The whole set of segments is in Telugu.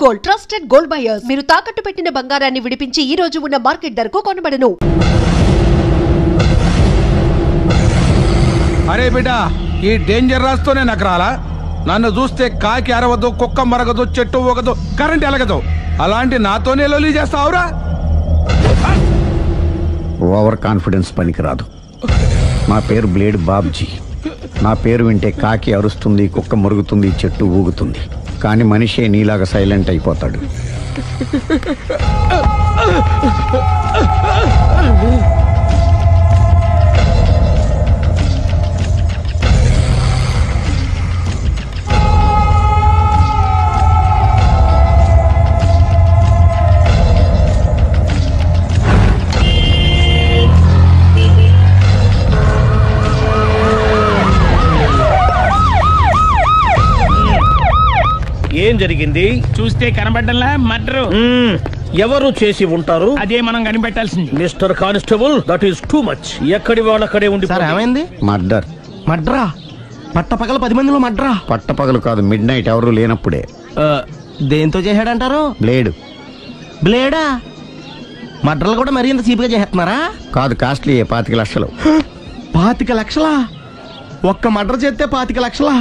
Gold trusted gold buyers. మీరు తాకట్టు పెట్టిన బంగారాన్ని విడిపించి ఈ రోజు ఉన్న మార్కెట్ ధరకు కొనబడను. అరే బిడ్డ, ఈ డేంజర్ రాస్తూనే నాకు రాలా? నన్ను చూస్తే కాకి అరవదు, కుక్క మరగదు, చెట్టు ఊగదు, కరెంట్ ఎలగదు. అలాంటి నాతోనే లొలి చేస్తావురా? ఓవర్ కాన్ఫిడెన్స్ పనికిరాదు. నా పేరు బ్లేడ్ బాబ్జీ. నా పేరు వింటే కాకి అరుస్తుంది, కుక్క మురుగుతుంది, చెట్టు ఊగుతుంది. కానీ మనిషే నీలాగా సైలెంట్ అయిపోతాడు. ఏం జరిగింది? చూస్తే కనబడ్డంలా మర్డరు. ఎవరు చేసి ఉంటారు? అదే మనం కనిపెట్టాల్సింది. Mister constable, that is too much. ఎక్కడి వాళ్ళక్కడే ఉండి. సార్ ఏమైంది? మర్డర్. మడ్రా? పట్టపగల 10 మందిలో మడ్రా? పట్టపగలు కాదు, మిడ్ నైట్ ఎవరు లేనప్పుడే. దేంతో చేశాడంటారు? బ్లేడ్. బ్లేడా? మడ్రలు కూడా మరీ ఇంత చీప్గా చేస్తున్నారా? కాదు, కాస్ట్లీ 25 లక్షలు. 25 లక్షలా? ఒక్క మడ్ర చేస్తే 25 లక్షలా?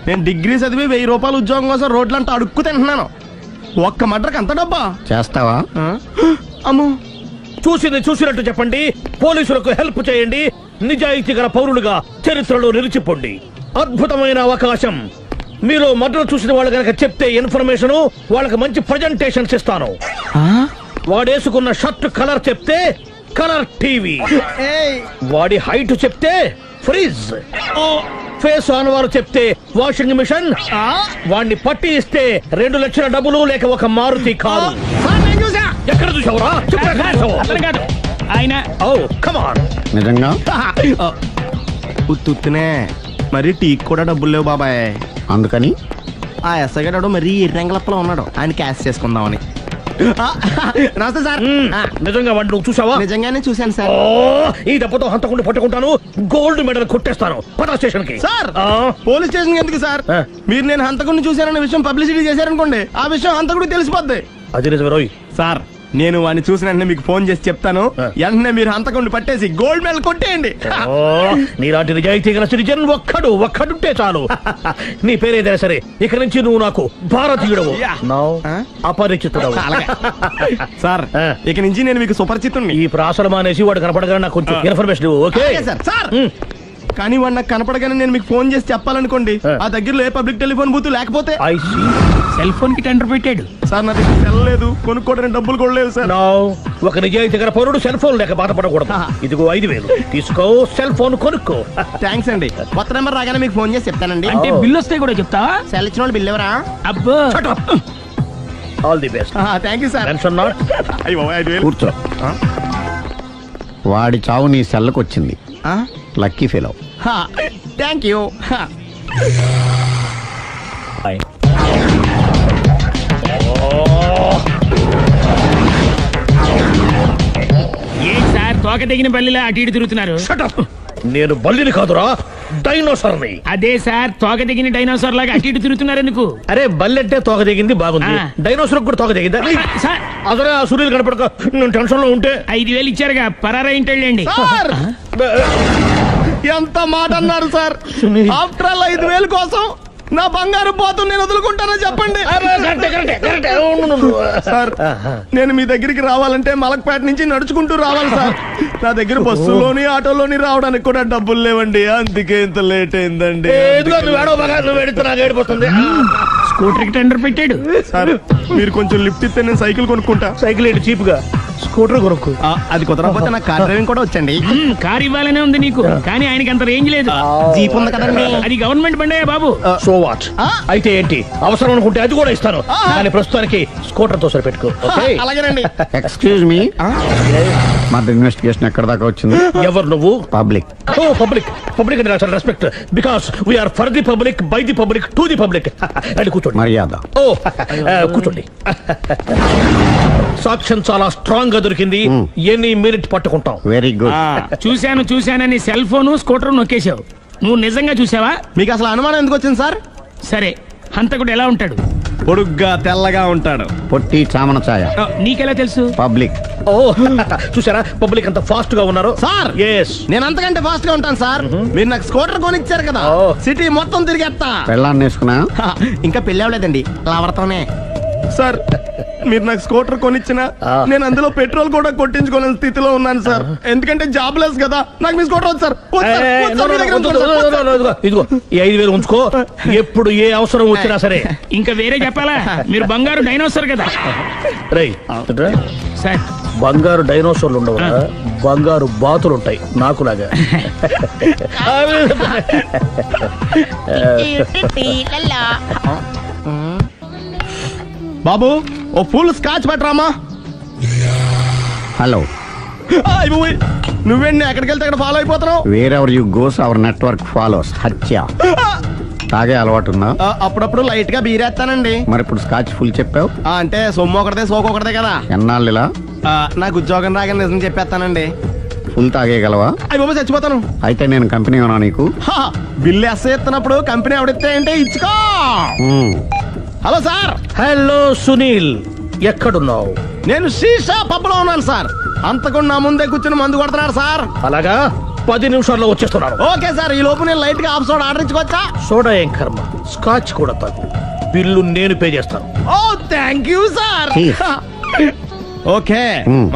నేను డిగ్రీ చదివి 1000 రూపాయలు ఉద్యోగం కోసం రోడ్లంతా అడుక్కు తింటున్నాను. ఒక్క మడ్రకు అంత డబ్బా? చేస్తావా? అమ్మో. చూసింది చూసినట్టు చెప్పండి. పోలీసులకు హెల్ప్ చేయండి. నిజాయితీ గల పౌరులుగా చరిత్రలో నిలిచిపోండి. అద్భుతమైన అవకాశం. మీరు మర్డర్ చూసిన వాళ్ళు కనుక చెప్తే ఇన్ఫర్మేషన్, వాళ్ళకి మంచి ప్రజెంటేషన్స్ ఇస్తాను. వాడేసుకున్న షర్ట్ కలర్ చెప్తే కలర్ టీవీ, వాడి హైట్ చెప్తే ఫ్రిజ్, ఫేస్ ఆన్ వారు చెప్తే వాషింగ్ మిషన్, వాడిని పట్టి ఇస్తే 2 లక్షల డబ్బులు లేక ఒక మారుతి కారు. ఎక్కడ చూసావురా? ఆయన నిజంగా ఉత్తునే మరి టీకి కూడా డబ్బులు లేవు బాబాయ్. అందుకని ఆ ఎస్ఐ గారు మరీ ఎర్రంగలప్పలో ఉన్నాడు. ఆయన క్యాష్ చేసుకుందామని. నమస్తే సార్. నిజంగా వాడిని నువ్వు చూసావా? నిజంగానే చూశాను సార్. ఈ దెబ్బతో హంతకుండా పట్టుకుంటాను, గోల్డ్ మెడల్ కొట్టేస్తాను. పటా స్టేషన్ కి. సార్, పోలీస్ స్టేషన్ ఎందుకు సార్? మీరు నేను హంతకుడిని చూశానన్న విషయం పబ్లిసిటీ చేశారనుకోండి, ఆ విషయం హంతకుడికి తెలిసిపోద్ది. అది నిజమే రోయ్. సార్, నేను వాడిని చూసిన వెంటనే మీకు ఫోన్ చేసి చెప్తాను. వెంటనే మీరు హంతకుడిని పట్టేసి గోల్డ్ మెడల్ కొట్టేయండి. నీలాంటి నిజాయితీ గల సిటిజన్ ఒక్కడుంటే చాలు. నీ పేరేదైనా సరే, ఇక నుంచి నువ్వు నాకు భారతీయుడవు, అపరిచితుడవు. సార్, ఇక నుంచి నేను మీకు సుపరిచితుడిని. ఈ ప్రాసలు మానేసి వాడు కనపడగానే నాకు కొంచెం ఇన్ఫర్మేషన్. Okay sir. కానీ వాడు నాకు కనపడగానే నేను మీకు ఫోన్ చేసి చెప్పాలనుకోండి, ఆ దగ్గరలో ఏ పబ్లిక్ టెలిఫోన్ బూత్ లేకపోతే. సెల్ ఫోన్ కి టెండర్ పెట్టాడు సార్. నా దగ్గర సెల్ లేదు, కొనుక్కోవడానికి డబ్బులు కూడా లేవు సార్. ఒక నిజాయితీ గల పౌరుడు సెల్ ఫోన్ లేక బాధపడకూడదు. ఇదిగో 5000 తీసుకో, సెల్ ఫోన్ కొనుక్కో. థ్యాంక్స్ అండి. కొత్త నెంబర్ రాగానే మీకు ఫోన్ చేసి చెప్తానండి. అంటే బిల్ వస్తే కూడా చెప్తావా? సెల్ ఇచ్చిన వాళ్ళు బిల్ ఎవరా? అబ్బో. All the best. Thank you sir. Tension not. కూర్చో. వాడి చావు నీ సెల్లకు వచ్చింది. Lucky fellow. Thank you. ఏం సార్, తోక తెగిన బల్లిలా అటు ఇటు తిరుగుతున్నారు? నేను బల్లిని కాదురా, డైనోసార్ని. అదే సార్, తోక తెగిన డైనోసార్ లాగా అటు ఇటు తిరుగుతున్నారు ఎందుకు? అరే, బల్లెట్టే తోక తెగింది, బాగుంది. డైనోసార్ కూడా తోక తెగిందా? అదరే ఆ సూర్యులు కనపడక నేను టెన్షన్ లో ఉంటే 5000 ఇచ్చారుగా, పరారా ఇంటండి. ఎంత మాట అన్నారు సార్? ఆఫ్టర్ ఆల్ 5000 కోసం నా బంగారు పోతు నేను వదులుకుంటానని చెప్పండి సార్. నేను మీ దగ్గరికి రావాలంటే మలక్పేట నుంచి నడుచుకుంటూ రావాలి సార్. నా దగ్గర బస్సులోని ఆటోలోని రావడానికి కూడా డబ్బులు లేవండి. అందుకే ఇంత లేట్ అయిందండి. స్కూటర్ కి టెండర్ పెట్టాడు సార్. మీరు కొంచెం లిఫ్ట్ ఇస్తే నేను సైకిల్ కొనుక్కుంటా. సైకిల్ ఏంటి చీప్ గా? స్కూటర్ కొనుక్కు. అది కుదరకపోతే నాకు కార్ డ్రైవింగ్ కూడా వచ్చండి. కార్ ఇవ్వాలనే ఉంది నీకు, కానీ ఆయనకి అంత రేంజ్ లేదు. జీప్ ఉంది కదండి. అది గవర్నమెంట్ బండయా బాబు. So what? అయితే ఏంటి, అవసరం అనుకుంటే అది కూడా ఇస్తాను. కానీ ప్రస్తుతానికి స్కూటర్ తో సరిపెట్టుకో. అలాగేనండి. ఎక్స్క్యూజ్ మీ, మర్డర్ ఇన్వెస్టిగేషన్ ఎక్కడ దాకా వచ్చింది? ఎవరు నువ్వు? పబ్లిక్. పబ్లిక్ అంటే చాలా respect. Because we are for the public, by the public, to the public. అని కూర్చోండి. మర్యాద. కూర్చోండి. సాక్ష్యం చాలా స్ట్రాంగ్ గా దొరికింది. ఎన్ని మినిట్ పట్టుకుంటాం. Very good. చూశానని సెల్ ఫోన్ స్కూటర్ నొక్కేశావు. నువ్వు నిజంగా చూసావా? మీకు అసలు అనుమానం ఎందుకు వచ్చింది సార్? సరే, హంతకుడు ఎలా ఉంటాడు? పొడుగ్గా తెల్లగా ఉంటాడు. పొట్టి చామన ఛాయ. నీకెలా తెలుసు? పబ్లిక్. ఓ చూసారా పబ్లిక్ అంత ఫాస్ట్ గా ఉన్నారు. సార్ ఎస్ నేను అంతకంటే ఫాస్ట్ గా ఉంటాను సార్. మీరు నాకు స్కూటర్ కొనిచ్చారు కదా, సిటీ మొత్తం తిరిగేస్తా. పెళ్ళాన్ని వేసుకున్నా? ఇంకా పెళ్ళి అవ్వలేదండి, లావర్తోనే. సార్ మీరు నాకు స్కూటర్ కొనిచ్చిన నేను అందులో పెట్రోల్ కూడా కొట్టించుకోలేని స్థితిలో ఉన్నాను సార్. ఎందుకంటే జాబ్ లెస్ కదా. నాకు మీ స్కూటర్ వద్దు సార్. ఇదిగో ఈ 5,000 ఉంచుకో. ఎప్పుడు ఏ అవసరం వచ్చినా సరే. ఇంకా వేరే చెప్పాలా? మీరు బంగారు డైనోసార్ కదా. రేయ్ సార్ బంగారు డైనోసార్లు ఉండవు, బంగారు బాతులు ఉంటాయి నాకులాగా. బాబు ఓ ఫుల్ స్కాచ్ పట్టరామా. హలో. నువ్వేండి ఎక్కడికి వెళ్తే అక్కడ ఫాలో అయిపోతున్నావు? Wherever you goes our network follows. హత్య. తాగే అలవాటు ఉందా? అప్పుడప్పుడు లైట్ గా బీరేస్తానండి. మరి ఇప్పుడు స్కాచ్ ఫుల్ చెప్పావు అంటే సొమ్ము ఒకటిదే సోకు ఒకటిదే కదా. ఎన్నాళ్ళు ఇలా? నాకు ఉద్యోగం రాగానే నిజం చెప్పేస్తానండి. ఫుల్ తాగేయగలవా? అయ్యి బాబు చచ్చిపోతాను. అయితే నేను కంపెనీ ఉన్నా నీకు? బిల్లు ఎస్ఐ ఎత్తినప్పుడు కంపెనీ ఎవడితే అంటే ఇచ్చుకో. Hello sir. హలో సునీల్, ఎక్కడున్నావు? నేను శీషా పబ్లో ఉన్నాను సార్. అంతకుండా నా ముందే కూర్చుని మందు కొడుతున్నాడు సార్. అలాగా 10 నిమిషాల్లో వచ్చేస్తున్నాను. Okay sir. ఈ లోపు నేను లైట్ గా హాఫ్ సోడా ఆర్డర్ ఇచ్చుకోవచ్చా? సోడా ఏం కర్మ, స్కాచ్ కూడా తాగు. బిల్లు నేను పే చేస్తాను. ఓ థ్యాంక్ యూ సార్. ఓకే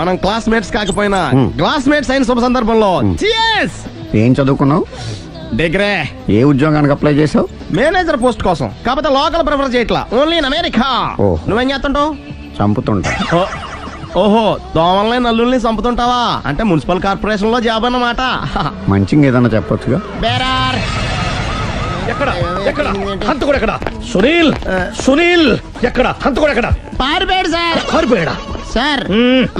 మనం క్లాస్మేట్స్ కాకపోయినా క్లాస్మేట్స్ అయిన శుభ సందర్భంలో cheers. ఏం చదువుకున్నావు? డిగ్రీ. ఏ ఉద్యోగానికి అప్లై చేసావు? మేనేజర్ పోస్ట్ కోసం. కాకపోతే లోకల్ ప్రిఫర్ చేయట్లా, ఓన్లీ ఇన్ అమెరికా. నువ్వేం చేస్తుంటావు? చంపుతుంటా. ఓహో దోమల్ని నల్లుల్ని చంపుతుంటావా? అంటే మున్సిపల్ కార్పొరేషన్ లో జాబ్ అన్నమాట. మంచిగా ఏదన్నా చెప్పొచ్చుగా. బేరార్. ఎక్కడ ఎక్కడ హంతకుడు ఎక్కడ? సునీల్ సునీల్ ఎక్కడ హంతకుడు ఎక్కడ? పారిపోయాడు సార్. పారిపోయాడా? సార్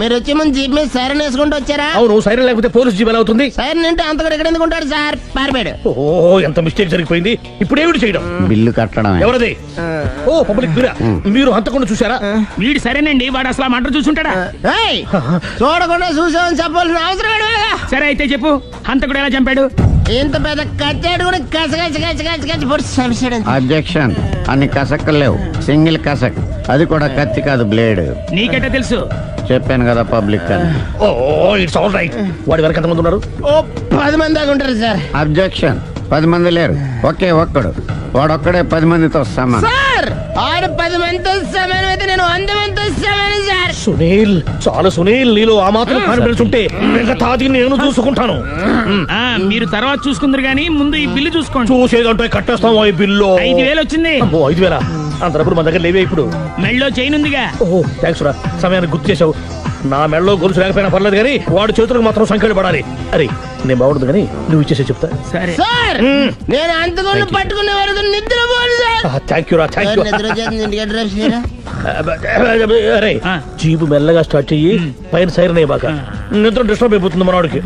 మీరు వచ్చే ముందు జీప్ మీద సైరన్ వేసుకుంటూ వచ్చారా? అవును, సైరన్ లేకపోతే పోలీస్ జీవన్ అవుతుంది. సైరన్ అంటే అంతకుడు ఎక్కడ ఎందుకు ఉంటాడు సార్? పారిపోయాడు. ఓ ఎంత మిస్టేక్ జరిగిపోయింది. ఇప్పుడు ఏమిటి చేయడం? బిల్లు కట్టడం. ఎవరది? ఓ పబ్లిక్ మీరా? మీరు హంతకుండా చూసారా? వీడు సరేనండి, వాడు అసలు మంట చూసుంటాడా? చూడకుండా చూసామని చెప్పాల్సిన అవసరం లేదా? సరే అయితే చెప్పు, హంతకుడు ఎలా చంపాడు? ఇంత పెద్ద కచ్చాడు కూడా కసగచ్చి పొడి. అబ్జెక్షన్. అన్ని కసక్కలు లేవు, సింగిల్ కసక్. అది కూడా కత్తి కాదు, బ్లేడ్. నీకెట్టా తెలుసు? చెప్పాను కదా పబ్లిక్ అని. Oh it's all right. వాడి వరకు ఎంతమంది ఉన్నారు? ఓ 10 మంది దాకా ఉంటారు సార్. అబ్జెక్షన్. 10 మంది లేరు, ఒకే ఒక్కడు. వాడొక్కడే 10 మందితో సమానం. సార్ ఆరు 10 మందితో సమానం అయితే నేను 100 మందితో సమానం సార్. సునీల్ చాలు సునీల్, నీలో ఆ మాత్రం కాన్ఫిడెన్స్ ఉంటే మిగతాది నేను చూసుకుంటాను. మీరు తర్వాత చూసుకుందరు గానీ ముందు ఈ బిల్లు చూసుకోండి. చూసేదంటే కట్టేస్తాం. ఈ బిల్లు 5,000 వచ్చింది. 5,000 అంతప్పుడు మన దగ్గర లేవే ఇప్పుడు. మెళ్ళో చైన్ ఉందిగా. ఓహో థ్యాంక్స్ రా, సమయానికి గుర్తు చేసావు. నా మెళ్ళలో గొలుసు లేకపోయినా పర్లేదు కానీ వాడి చేతులకు మాత్రం సంఖ్యలు పడాలి. అరే నేను బాగుంటుంది కానీ నువ్వు ఇచ్చేసే చెప్తా. సరే సార్ నేను అంతకుండా పట్టుకునే వరకు నిద్రపోను సార్. థ్యాంక్ యూ రా, థ్యాంక్ యూ. అరే జీపు మెల్లగా స్టార్ట్ చెయ్యి, పైన సైరన్ అయ్యాక నిద్ర డిస్టర్బ్ అయిపోతుంది మనవాడికి.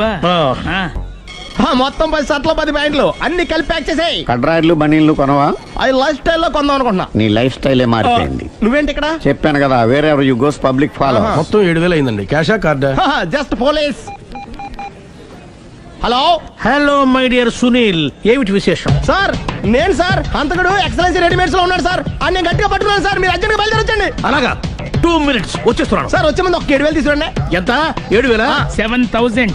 మొత్తం 10 షర్ట్లు 10 ప్యాంట్లు అన్ని కలిపి ప్యాక్ చేసేయ్. కడ్రాయిడ్లు బనీళ్లు కొనవా? అది లైఫ్ స్టైల్ లో కొందాం అనుకుంటున్నా. నీ లైఫ్ స్టైలే మారిపోయింది. నువ్వేంటి ఇక్కడ? చెప్పాను కదా, వేరే ఎవరు యు గోస్ పబ్లిక్ ఫాలో. మొత్తం 7,000 అయిందండి. క్యాషా కార్డా? Just police. Hello hello my dear Sunil, ఏమిటి విశేషం? సార్ నేను సార్ అంతకుడు ఎక్సలెన్సీ రెడీమేడ్స్ లో ఉన్నాడు సార్. అని నేను గట్టిగా పట్టుకున్నాను సార్. మీరు అర్జెంట్ గా బయలుదేరొచ్చండి. అలాగా 2 minutes వచ్చేస్తున్నాను సార్. వచ్చే ముందు ఒక 7,000 తీసుకోండి. ఎంత? 7,000? 7,000.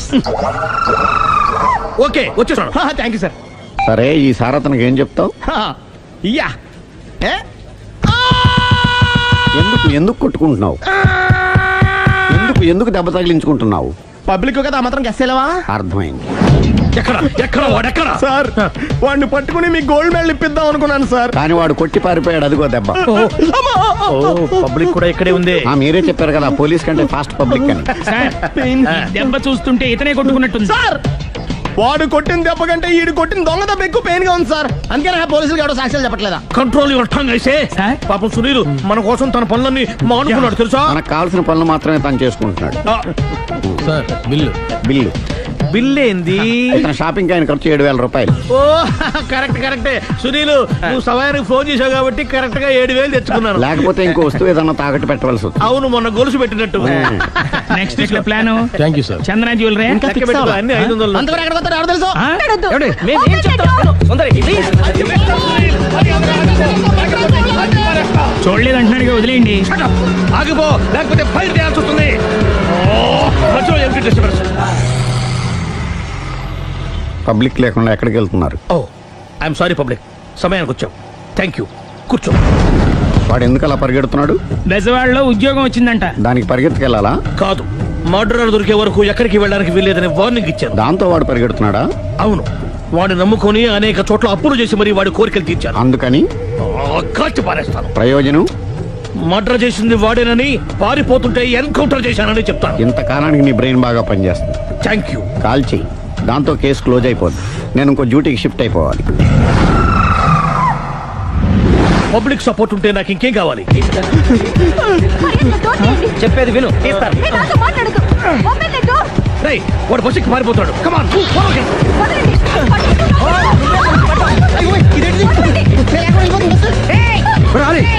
ఓకే వచ్చేస్తున్నాను. Thank you sir. సరే ఈ సారతనకి ఏం చెప్తావు? యా ఎందుకు ఎందుకు కొట్టుకుంటున్నావు? ఎందుకు దెబ్బ తగిలించుకుంటున్నావు? పబ్లిక్ కదా మాత్రం గెస్సేలేవా? అర్థమైంది. ఎక్కడ ఎక్కడ వాడెక్కడ? సార్ వాడిని పట్టుకుని మీ గోల్డ్ మెడల్ ఇప్పిద్దాం అనుకున్నాను సార్. కానీ వాడు కొట్టి పారిపోయాడు. అదిగో దెబ్బ. పబ్లిక్ కూడా ఇక్కడే ఉంది. మీరే చెప్పారు కదా పోలీస్ కంటే ఫాస్ట్ పబ్లిక్ అని. సార్ దెబ్బ చూస్తుంటే ఇతనే కొట్టుకున్నట్టుంది. సార్ వాడు కొట్టిన దెబ్బ కంటే ఈడు కొట్టిన దొంగ దెబ్బ ఎక్కువ పెయిన్ గా ఉంది సార్. అందుకని పోలీసులు ఎవడో సాక్ష్యాలు చెప్పట్లేదా? కంట్రోల్ యువర్ టంగ్ అయితే. పాపం సునీల్ మన కోసం తన పనులన్నీ మానుకున్నాడు తెలుసా? మనకు కావాల్సిన పనులు మాత్రమే తను చేసుకుంటున్నాడు. సార్ బిల్లు బిల్ ఏంది? షాపింగ్ ఆయన ఖర్చు 7,000 రూపాయలు. ఓ కరెక్ట్ కరెక్టే సునీల్, నువ్వు సమయానికి ఫోన్ చేసావు కాబట్టి కరెక్ట్ గా 7,000 తెచ్చుకున్నాను. లేకపోతే ఇంకో వస్తువు ఏదన్నా తాకట్టు పెట్టవలసి వస్తుంది. అవును మొన్న గొలుసు పెట్టినట్టు. Next plan thank you sir. Chandana jewellery అన్ని 500. అంతవరకు చేస్తారు ఎవరు తెలుసు మేమేం చెప్తాం సుందరి ప్లీజ్ చూడలేదు అంటున్నాడు వదిలేయండి. ఆగిపో లేకపోతే ఫైర్ చేయాల్సి వస్తుంది. మధ్యలో ఏమిటి డిస్టర్బెన్స్? పబ్లిక్ లేకుండా ఎక్కడికి వెళ్తున్నారు? ఓ ఐఎమ్ సారీ పబ్లిక్, సమయానికి వచ్చాం. థ్యాంక్ యూ, కూర్చో. వాడు ఎందుకు అలా పరిగెడుతున్నాడు? బెజవాడలో ఉద్యోగం వచ్చిందంట. దానికి పరిగెత్తుకెళ్ళాలా? కాదు, మర్డరర్ దొరికే వరకు ఎక్కడికి వెళ్ళడానికి వీల్లేదని వార్నింగ్ ఇచ్చాను. దాంతో వాడు పరిగెడుతున్నాడా? అవును, వాడిని నమ్ముకొని అనేక చోట్ల అప్పులు చేసి మరి వాడి కోరికలు తీర్చాను. అందుకని కాల్చి పారేస్తాను. ప్రయోజనం? మర్డర్ చేసింది వాడేనని, పారిపోతుంటే ఎన్కౌంటర్ చేశానని చెప్తాను. ఇంతకాలానికి నీ బ్రెయిన్ బాగా పనిచేస్తుంది. Thank you. కాల్ చెయ్యి, దాంతో కేసు క్లోజ్ అయిపోద్ది. నేను ఇంకో డ్యూటీకి షిఫ్ట్ అయిపోవాలి. పబ్లిక్ సపోర్ట్ ఉంటే నాకు ఇంకేం కావాలి? చెప్పేది విను, తీస్తారు. రేయ్, వాడు బస్సుకి పారిపోతాడు. కమాన్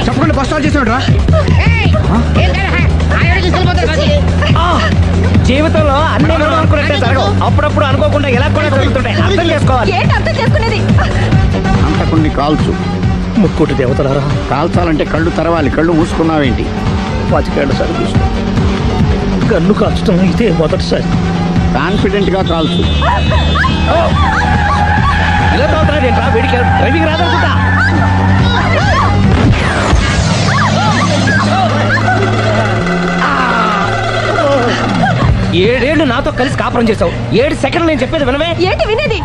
చెప్పకుండా బస్ స్టార్ట్ చేసాడు రా. జీవితంలో అన్ని అనుకున్నట్టే జరగవు. అప్పుడప్పుడు అనుకోకుండా ఎలా కూడా జరుగుతుంటాయి. అర్థం చేసుకోవాలి. అంతకుని కాల్చు. ముక్కోటి దేవతలారా, కాల్చాలంటే కళ్ళు తెరవాలి. కళ్ళు మూసుకున్నావేంటి? 25 సార్లు చూసిన గన్ను కాల్చడం ఇదే మొదటిసారి. కాన్ఫిడెంట్ గా కాల్చు. ఇలా తాగుతున్నాడు ఏంట్రా? వీడికి డ్రైవింగ్ రాదనుకుంటా. ఏడేళ్లు నాతో కలిసి కాపురం చేసావు. 7 సెకండ్లు నేను చెప్పేది వినవే. ఏంటి వినేది?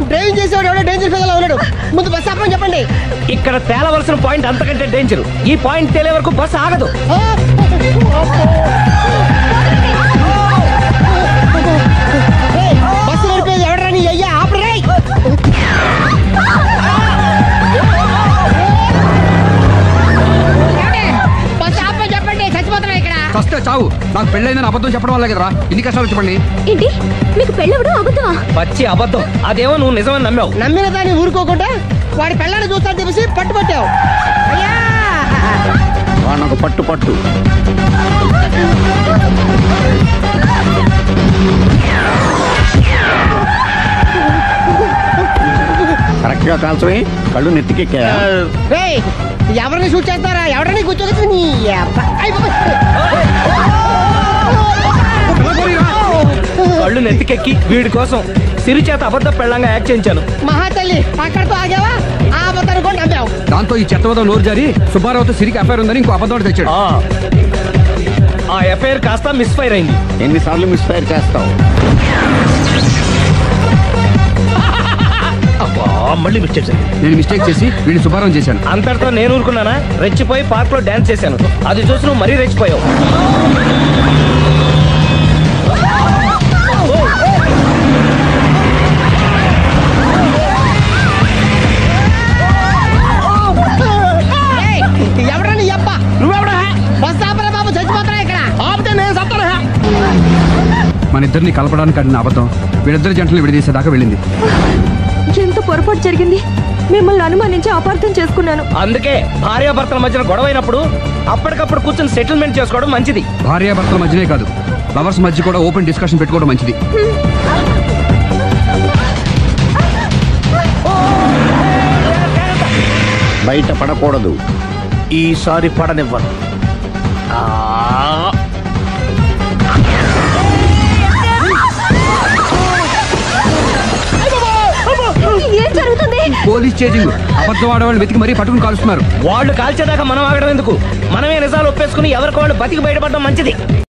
డ్రైవింగ్ చేసేవాడు ఎవడో డేంజర్ ఫీల్ ఉన్నాడు. ముందు బస్ ఆపమని చెప్పండి. ఇక్కడ తేలవలసిన పాయింట్ అంతకంటే డేంజర్. ఈ పాయింట్ తేలే వరకు బస్సు ఆగదు. బస్సు నడిపేది ఎవడరా నీ అయ్యా? ఆపరే. బస్ ఆపమని చెప్పండి, చచ్చిపోతున్నా ఇక్కడ. ఫస్ట్ చావు. నాకు పెళ్ళైందని అబద్ధం చెప్పడం వల్ల కదరా ఇన్ని కష్టాలు చెప్పండి. ఏంటి మీకు పెళ్ళవడం అబద్ధమా? పచ్చి అబద్ధం. అదేమో నువ్వు నిజమని నమ్మావు. నమ్మిన దాన్ని ఊరుకోకుండా వాడి పెళ్ళాన్ని చూస్తాను తెలిసి పట్టుబట్టావు. అయ్యా వాడిని ఒక పట్టు పట్టు. కరెక్ట్ గా కాల్చవే. కళ్ళు నెత్తికెక్కా. ఎవరిని షూట్ చేస్తారా? ఎవరిని కూర్చోగచ్చు నీ కళ్ళు నెత్తికెక్కి వీడి కోసం సిరి చేత అబద్ధ పెళ్ళంగా యాక్ట్ చేయించాను. మహాతల్లి అక్కడితో ఆగావా? ఆ అబద్ధాన్ని కూడా నమ్మావు. దాంతో ఈ చెత్తవదో నోరు జారి సుబ్బారావుతో సిరికి అఫైర్ ఉందని ఇంకో అబద్ధం తెచ్చాడు. ఆ ఎఫ్ఐఆర్ కాస్త మిస్ఫైర్ అయింది. ఎన్నిసార్లు మిస్ఫైర్ చేస్తావు? మళ్ళీ మిస్టేక్ చేశాను. నేను మిస్టేక్ చేసి వీడిని సుబ్బారావు చేశాను. అంతటితో నేను ఊరుకున్నానా? రెచ్చిపోయి పార్క్ లో డాన్స్ చేశాను. అది చూసి నువ్వు మరీ రెచ్చిపోయావు. ఎవడని అబ్బ నువ్వెవడా? బస్ ఆపరా బాబు, చచ్చిపోతారా ఇక్కడ. ఆపితే నేను సత్తానా? మన ఇద్దరిని కలపడానికి అడిగిన అబద్ధం వీళ్ళిద్దరి జంటలు విడదీసేదాకా వెళ్ళింది. ఎంత పొరపాటు జరిగింది. మిమ్మల్ని అనుమానించి అపార్థం చేసుకున్నాను. అందుకే భార్యాభర్తల మధ్యన గొడవైనప్పుడు అప్పటికప్పుడు కూర్చొని సెటిల్మెంట్ చేసుకోవడం మంచిది. భార్యాభర్తల మధ్యనే కాదు, లవర్స్ మధ్య కూడా ఓపెన్ డిస్కషన్ పెట్టుకోవడం మంచిది. బయట పడకూడదు. ఈసారి పడనివ్వను. ఏం జరుగుతుంది? Police chasing. అబద్ధం ఆడవాళ్ళు వెతికి మరీ పట్టుకుని కాలుస్తున్నారు. వాళ్ళు కాల్చేదాకా మనం ఆగడం ఎందుకు? మనమే నిజాలు ఒప్పేసుకుని ఎవరికి వాళ్ళు బతికి బయటపడడం మంచిది.